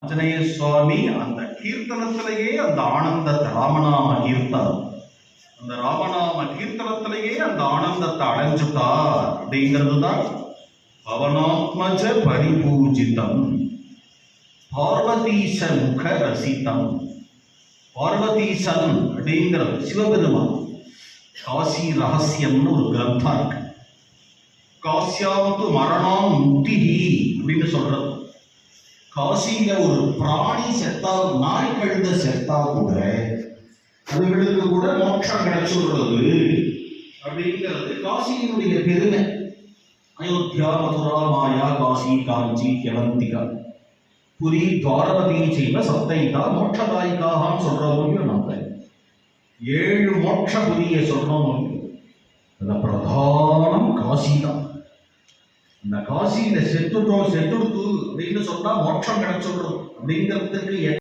ஆஞ்சநேய சுவாமி அந்த கீர்த்தனத்திலேயே அந்த ஆனந்தத்தை ராமநாம கீர்த்தனம் அந்த ராமநாம கீர்த்தனத்திலேயே அந்த ஆனந்தத்தை அடைஞ்சுட்டார் அப்படிங்கிறது தான் பவனாத்மஜ பரிபூஜிதம் பார்வதீச முக ரசிதம். பார்வதீசன் அப்படிங்கிறது சிவபெருமான். காசி ரகசியம்னு ஒரு கிரந்தம் இருக்கு. காசியாவது மரணம் முக்திஹி அப்படின்னு சொல்றது. காசியில ஒரு பிராணி செத்தா, நாய் கழுத செத்தா கூட அதுகளுக்கு கூட மோட்சம் கிடைச்சுள்ளது அப்படிங்கிறது காசியினுடைய பெருமை. அயோத்தியா, மதுரா, மாயா, காசி, காஞ்சி, யவந்திகா, புரி, துவாரவதி செய்வ சப்தைதா மோட்சதாயிகான்னு சொல்றவங்க நம்ம 7 மோட்ச புரிய சொல்றோம். அந்த பிரதானம் காசி தான். இந்த காசியில செத்துடுத்து அப்படின்னு சொன்னா மோட்சம் கிடைச்சிடும் அப்படிங்கிறதுக்கு